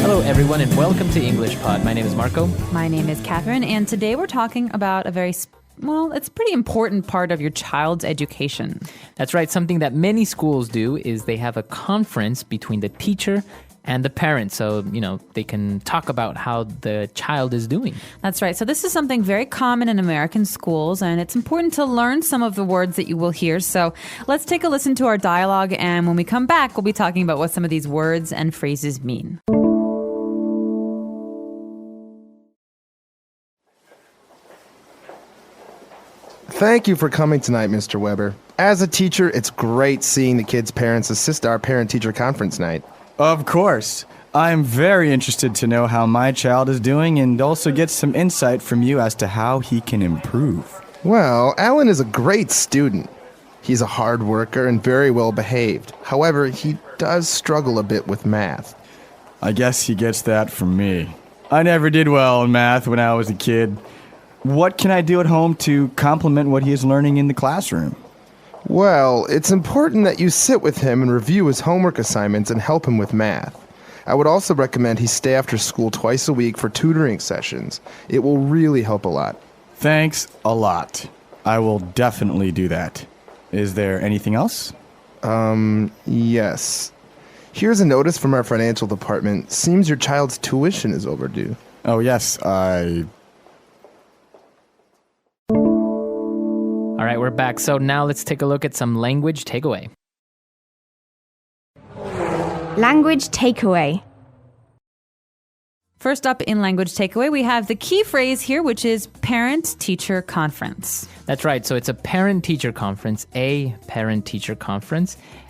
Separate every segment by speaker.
Speaker 1: Hello, everyone, and welcome to English Pod. My name is Marco.
Speaker 2: My name is Catherine, and today we're talking about it's a pretty important part of your child's education.
Speaker 1: That's right. Something that many schools do is they have a conference between the teacher and the parents, so, they can talk about how the child is doing.
Speaker 2: That's right. So this is something very common in American schools, and it's important to learn some of the words that you will hear. So let's take a listen to our dialogue, and when we come back, we'll be talking about what some of these words and phrases mean.
Speaker 3: Thank you for coming tonight, Mr. Weber. As a teacher, it's great seeing the kids' parents assist our parent-teacher conference night.
Speaker 4: Of course. I'm very interested to know how my child is doing and also get some insight from you as to how he can improve.
Speaker 3: Well, Alan is a great student. He's a hard worker and very well behaved. However, he does struggle a bit with math.
Speaker 4: I guess he gets that from me. I never did well in math when I was a kid. What can I do at home to complement what he is learning in the classroom?
Speaker 3: Well, it's important that you sit with him and review his homework assignments and help him with math. I would also recommend he stay after school twice a week for tutoring sessions. It will really help a lot.
Speaker 4: Thanks a lot. I will definitely do that. Is there anything else?
Speaker 3: Yes. Here's a notice from our financial department. Seems your child's tuition is overdue.
Speaker 4: Oh, yes,
Speaker 1: All right, we're back. So now let's take a look at some language takeaway.
Speaker 5: Language takeaway.
Speaker 2: First up in language takeaway, we have the key phrase here, which is parent-teacher conference.
Speaker 1: That's right. So it's a parent-teacher conference,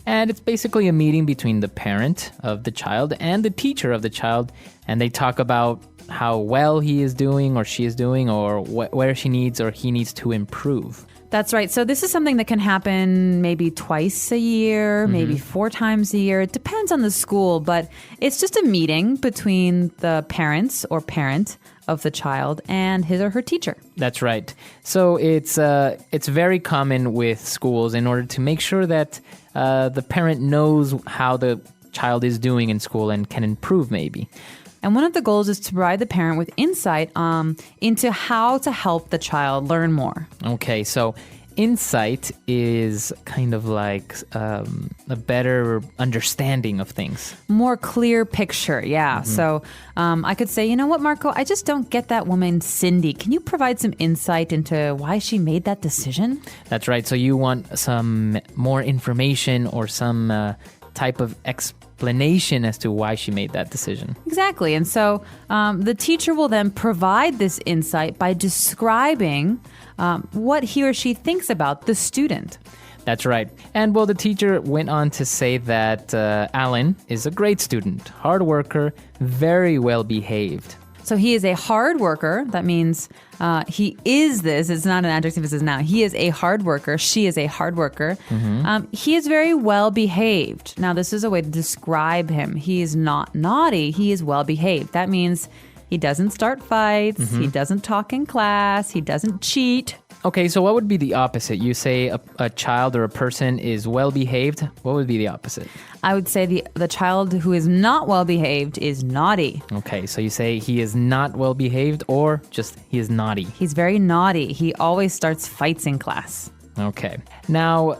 Speaker 1: and it's basically a meeting between the parent of the child and the teacher of the child, and they talk about how well he is doing or she is doing or where she needs or he needs to improve.
Speaker 2: That's right. So this is something that can happen maybe twice a year, maybe 4 times a year. It depends on the school, but it's just a meeting between the parents or parent of the child and his or her teacher.
Speaker 1: That's right. So it's very common with schools in order to make sure that the parent knows how the child is doing in school and can improve maybe. And one of the goals is to provide the parent with insight into how to help the child learn more. Okay, so insight is kind of like a better understanding of things.
Speaker 2: More clear picture, yeah. So I could say, you know what, Marco, I just don't get that woman, Cindy. Can you provide some insight into why she made that decision?
Speaker 1: That's right. So you want some more information or some type of explanation as to why she made that decision.
Speaker 2: Exactly. And so the teacher will then provide this insight by describing what he or she thinks about the student.
Speaker 1: That's right. And well, the teacher went on to say that Alan is a great student, hard worker, very well behaved.
Speaker 2: So he is a hard worker. That means he is this. It's not an adjective, it says now. He is a hard worker. She is a hard worker. He is very well behaved. Now, this is a way to describe him. He is not naughty. He is well behaved. That means he doesn't start fights. He doesn't talk in class. He doesn't cheat.
Speaker 1: Okay, so what would be the opposite? You say a child or a person is well behaved. What would be the opposite?
Speaker 2: I would say the child who is not well behaved is naughty.
Speaker 1: Okay, so you say he is not well behaved or just he is naughty.
Speaker 2: He's very naughty. He always starts fights in class.
Speaker 1: Okay. Now,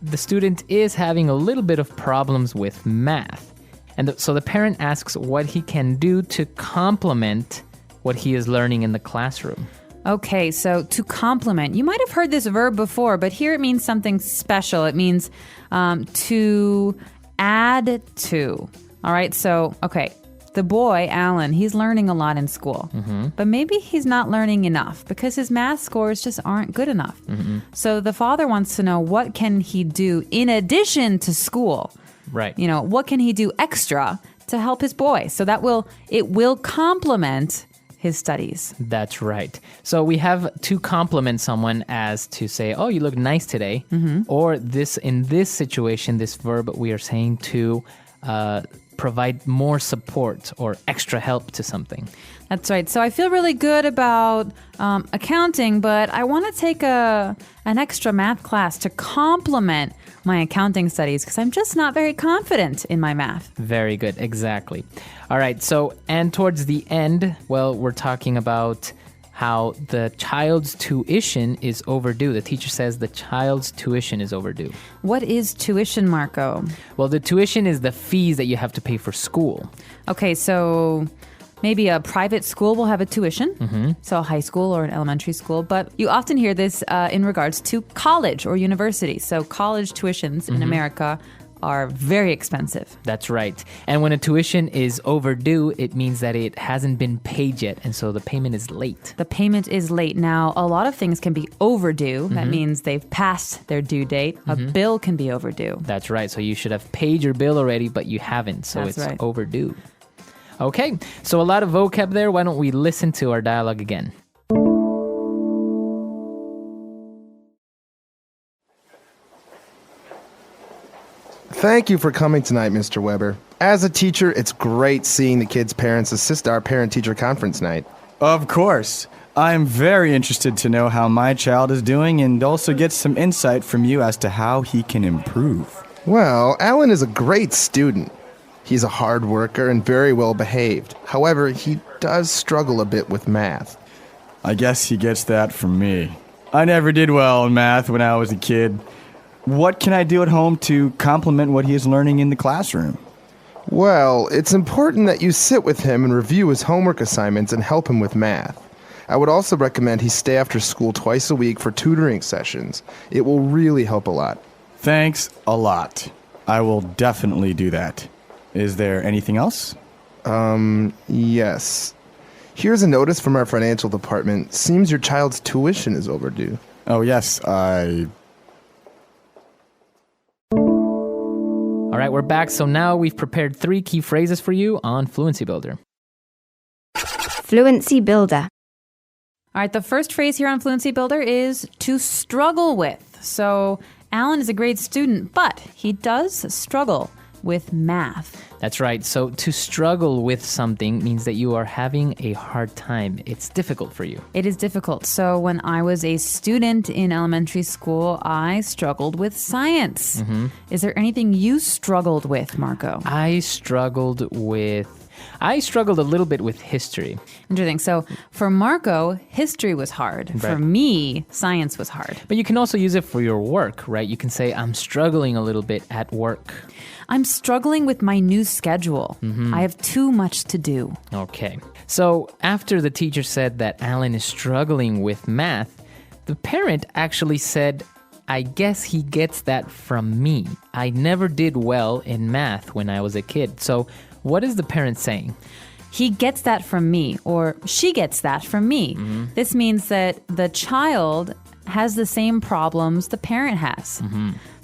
Speaker 1: the student is having a little bit of problems with math. And so the parent asks what he can do to complement what he is learning in the classroom.
Speaker 2: Okay, so to complement. You might have heard this verb before, but here it means something special. It means to add to. All right, so, okay, the boy, Alan, he's learning a lot in school. But maybe he's not learning enough because his math scores just aren't good enough. So the father wants to know what can he do in addition to school.
Speaker 1: Right.
Speaker 2: You know, what can he do extra to help his boy? So it will complement his studies.
Speaker 1: That's right. So we have to compliment someone as to say, oh, you look nice today. Or in this situation, this verb we are saying to provide more support or extra help to something.
Speaker 2: That's right. So I feel really good about accounting, but I want to take an extra math class to complement my accounting studies because I'm just not very confident in my math.
Speaker 1: Very good. Exactly. All right. So, and towards the end, well, we're talking about how the child's tuition is overdue. The teacher says the child's tuition is overdue.
Speaker 2: What is tuition, Marco?
Speaker 1: Well, the tuition is the fees that you have to pay for school.
Speaker 2: Okay, so maybe a private school will have a tuition, so a high school or an elementary school, but you often hear this in regards to college or university. So college tuitions in America are very expensive.
Speaker 1: That's right. And when a tuition is overdue, it means that it hasn't been paid yet, and so the payment is late.
Speaker 2: The payment is late. Now, a lot of things can be overdue. That means they've passed their due date. A bill can be overdue.
Speaker 1: That's right. So you should have paid your bill already, but you haven't, so
Speaker 2: That's
Speaker 1: it's
Speaker 2: right.
Speaker 1: overdue. Okay, so a lot of vocab there. Why don't we listen to our dialogue again?
Speaker 3: Thank you for coming tonight, Mr. Weber. As a teacher, it's great seeing the kids' parents assist our parent-teacher conference night.
Speaker 4: Of course. I'm very interested to know how my child is doing and also get some insight from you as to how he can improve.
Speaker 3: Well, Alan is a great student. He's a hard worker and very well behaved. However, he does struggle a bit with math.
Speaker 4: I guess he gets that from me. I never did well in math when I was a kid. What can I do at home to complement what he is learning in the classroom?
Speaker 3: Well, it's important that you sit with him and review his homework assignments and help him with math. I would also recommend he stay after school twice a week for tutoring sessions. It will really help a lot.
Speaker 4: Thanks a lot. I will definitely do that. Is there anything else?
Speaker 3: Yes. Here's a notice from our financial department. Seems your child's tuition is overdue.
Speaker 4: Oh, yes,
Speaker 1: All right, we're back. So now we've prepared 3 key phrases for you on Fluency Builder.
Speaker 5: Fluency Builder.
Speaker 2: All right, the first phrase here on Fluency Builder is to struggle with. So Alan is a great student, but he does struggle with math.
Speaker 1: That's right. So to struggle with something means that you are having a hard time. It's difficult for you.
Speaker 2: It is difficult. So when I was a student in elementary school, I struggled with science. Is there anything you struggled with, Marco?
Speaker 1: I struggled a little bit with history.
Speaker 2: Interesting. So for Marco, history was hard.
Speaker 1: Right.
Speaker 2: For me, science was hard.
Speaker 1: But you can also use it for your work, right? You can say, I'm struggling a little bit at work.
Speaker 2: I'm struggling with my new schedule. I have too much to do.
Speaker 1: Okay. So after the teacher said that Alan is struggling with math, the parent actually said, I guess he gets that from me. I never did well in math when I was a kid. So what is the parent saying?
Speaker 2: He gets that from me, or she gets that from me. This means that the child has the same problems the parent has.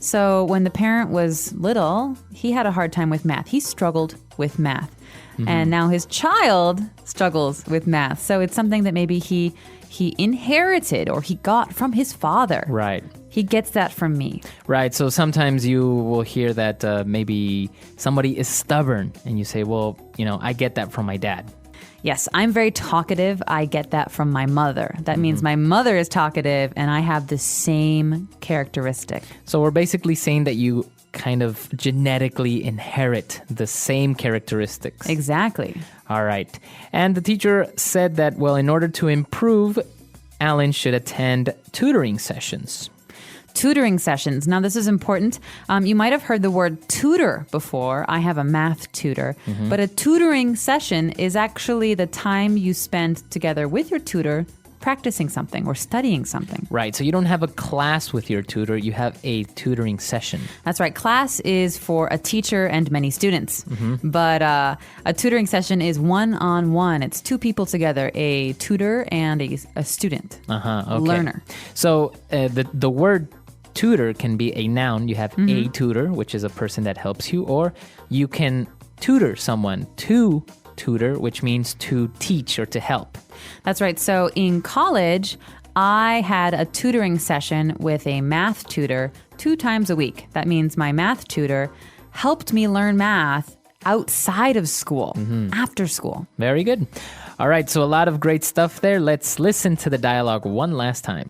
Speaker 2: So when the parent was little, he had a hard time with math. He struggled with math. And now his child struggles with math. So it's something that maybe he inherited or he got from his father.
Speaker 1: Right.
Speaker 2: He gets that from me.
Speaker 1: Right. So sometimes you will hear that maybe somebody is stubborn and you say, well, I get that from my dad.
Speaker 2: Yes, I'm very talkative. I get that from my mother. That means my mother is talkative and I have the same characteristic.
Speaker 1: So we're basically saying that you kind of genetically inherit the same characteristics.
Speaker 2: Exactly.
Speaker 1: All right. And the teacher said that, well, in order to improve, Alan should attend tutoring sessions.
Speaker 2: Tutoring sessions. Now, this is important. You might have heard the word tutor before. I have a math tutor. But a tutoring session is actually the time you spend together with your tutor practicing something or studying something.
Speaker 1: Right. So you don't have a class with your tutor. You have a tutoring session.
Speaker 2: That's right. Class is for a teacher and many students. But a tutoring session is one-on-one. It's 2 people together, a tutor and a student,
Speaker 1: Okay.
Speaker 2: learner.
Speaker 1: So the word tutor can be a noun. You have a tutor, which is a person that helps you, or you can tutor someone to tutor, which means to teach or to help.
Speaker 2: That's right. So in college, I had a tutoring session with a math tutor 2 times a week. That means my math tutor helped me learn math outside of school, after school.
Speaker 1: Very good. All right, so a lot of great stuff there. Let's listen to the dialogue one last time.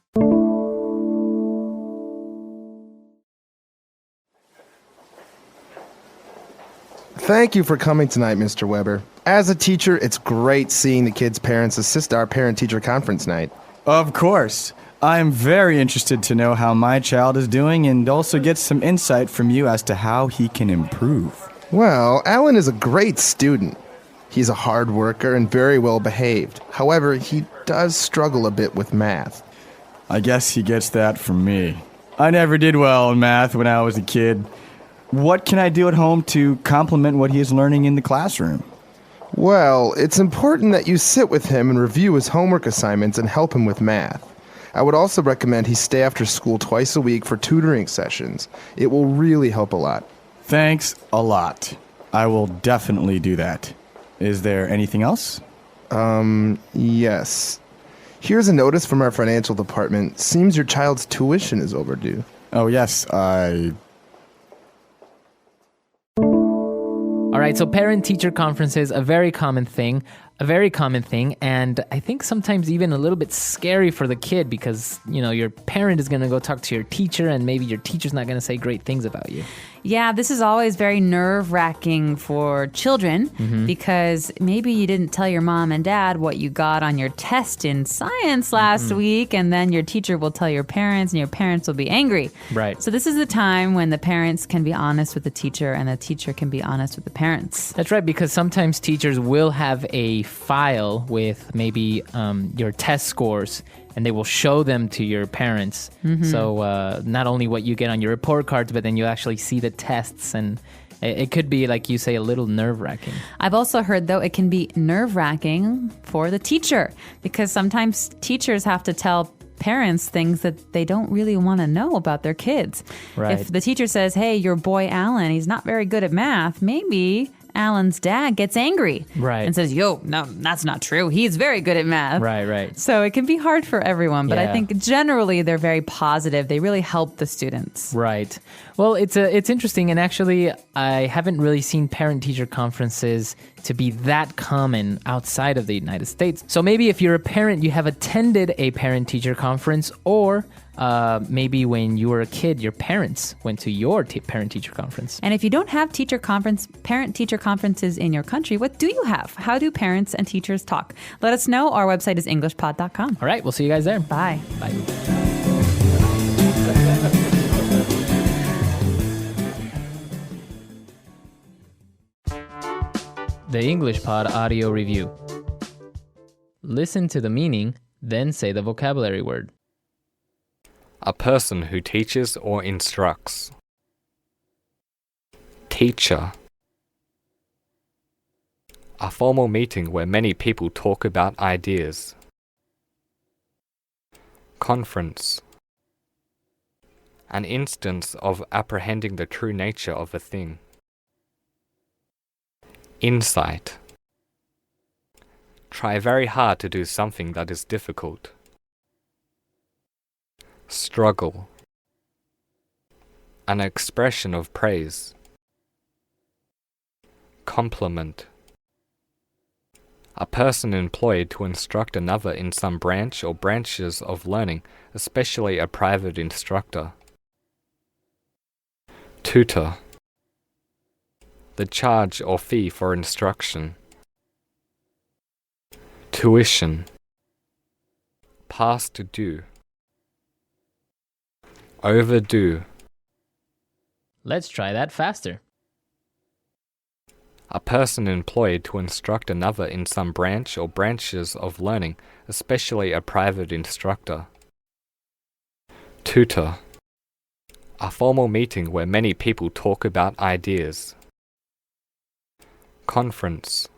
Speaker 3: Thank you for coming tonight, Mr. Weber. As a teacher, it's great seeing the kids' parents assist our parent-teacher conference night.
Speaker 4: Of course. I'm very interested to know how my child is doing and also get some insight from you as to how he can improve.
Speaker 3: Well, Alan is a great student. He's a hard worker and very well behaved. However, he does struggle a bit with math.
Speaker 4: I guess he gets that from me. I never did well in math when I was a kid. What can I do at home to complement what he is learning in the classroom?
Speaker 3: Well, it's important that you sit with him and review his homework assignments and help him with math. I would also recommend he stay after school twice a week for tutoring sessions. It will really help a lot.
Speaker 4: Thanks a lot. I will definitely do that. Is there anything else?
Speaker 3: Yes. Here's a notice from our financial department. Seems your child's tuition is overdue.
Speaker 4: Oh, yes,
Speaker 1: All right, so parent-teacher conferences, a very common thing, and I think sometimes even a little bit scary for the kid because, your parent is going to go talk to your teacher and maybe your teacher's not going to say great things about you.
Speaker 2: Yeah, this is always very nerve-wracking for children because maybe you didn't tell your mom and dad what you got on your test in science last week, and then your teacher will tell your parents, and your parents will be angry.
Speaker 1: Right.
Speaker 2: So this is the time when the parents can be honest with the teacher, and the teacher can be honest with the parents.
Speaker 1: That's right, because sometimes teachers will have a file with maybe your test scores, and they will show them to your parents. So not only what you get on your report cards, but then you actually see the tests, and it could be, like you say, a little nerve-wracking.
Speaker 2: I've also heard, though, it can be nerve-wracking for the teacher because sometimes teachers have to tell parents things that they don't really want to know about their kids.
Speaker 1: Right.
Speaker 2: If the teacher says, hey, your boy Alan, he's not very good at math, maybe Alan's dad gets angry.
Speaker 1: Right.
Speaker 2: And says, yo, no, that's not true. He's very good at math.
Speaker 1: Right.
Speaker 2: So it can be hard for everyone, but I
Speaker 1: Yeah.
Speaker 2: think generally they're very positive. They really help the students.
Speaker 1: Right. Well, it's interesting, and actually, I haven't really seen parent-teacher conferences to be that common outside of the United States. So maybe if you're a parent, you have attended a parent-teacher conference, or maybe when you were a kid, your parents went to your parent-teacher conference.
Speaker 2: And if you don't have parent-teacher conferences in your country, what do you have? How do parents and teachers talk? Let us know. Our website is englishpod.com.
Speaker 1: All right, we'll see you guys there.
Speaker 2: Bye.
Speaker 1: Bye. The English Pod Audio Review. Listen to the meaning, then say the vocabulary word.
Speaker 6: A person who teaches or instructs. Teacher. A formal meeting where many people talk about ideas. Conference. An instance of apprehending the true nature of a thing. Insight. Try very hard to do something that is difficult. Struggle. An expression of praise. Compliment. A person employed to instruct another in some branch or branches of learning, especially a private instructor. Tutor. The charge or fee for instruction. Tuition. Past due. Overdue.
Speaker 1: Let's try that faster.
Speaker 6: A person employed to instruct another in some branch or branches of learning, especially a private instructor. Tutor. A formal meeting where many people talk about ideas. Conference.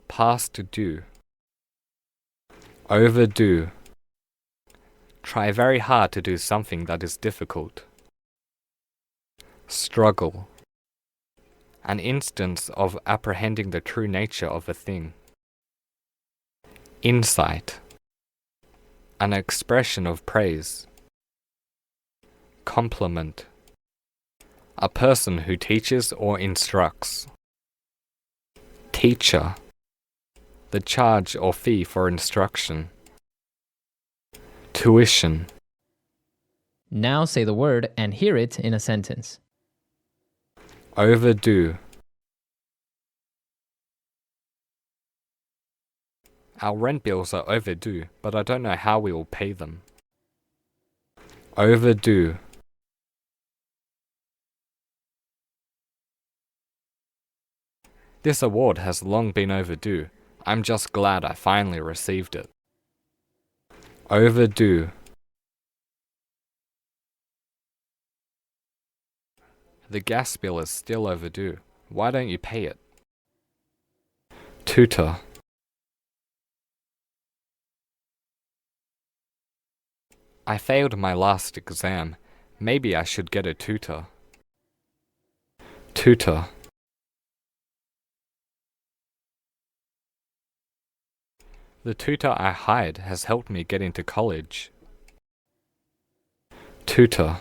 Speaker 6: Past due. Overdue. Try very hard to do something that is difficult. Struggle. An instance of apprehending the true nature of a thing. Insight. An expression of praise. Compliment. A person who teaches or instructs. Teacher. The charge or fee for instruction. Tuition.
Speaker 1: Now say the word and hear it in a sentence.
Speaker 6: Overdue. Our rent bills are overdue, but I don't know how we will pay them. Overdue. This award has long been overdue. I'm just glad I finally received it. Overdue. The gas bill is still overdue. Why don't you pay it? Tutor. I failed my last exam. Maybe I should get a tutor. Tutor. The tutor I hired has helped me get into college. Tutor.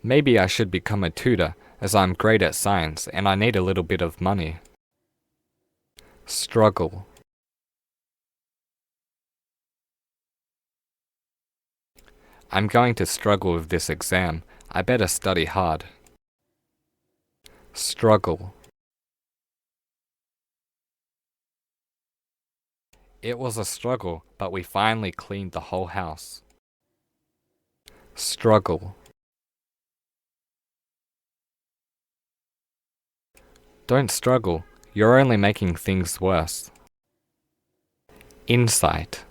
Speaker 6: Maybe I should become a tutor, as I'm great at science and I need a little bit of money. Struggle. I'm going to struggle with this exam. I better study hard. Struggle. It was a struggle, but we finally cleaned the whole house. Struggle. Don't struggle, you're only making things worse. Insight.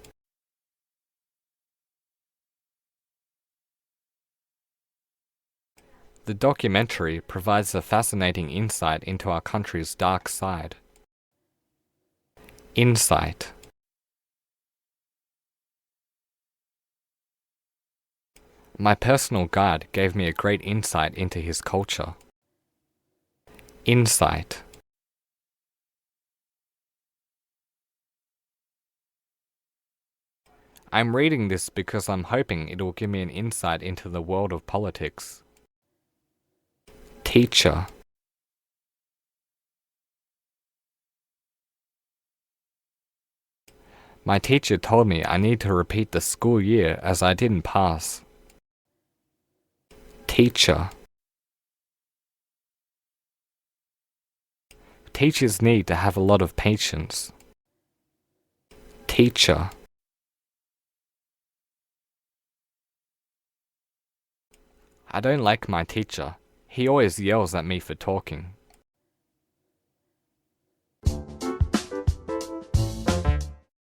Speaker 6: The documentary provides a fascinating insight into our country's dark side. Insight. My personal guide gave me a great insight into his culture. Insight. I'm reading this because I'm hoping it will give me an insight into the world of politics. Teacher. My teacher told me I need to repeat the school year as I didn't pass. Teacher. Teachers need to have a lot of patience. Teacher. I don't like my teacher. He always yells at me for talking.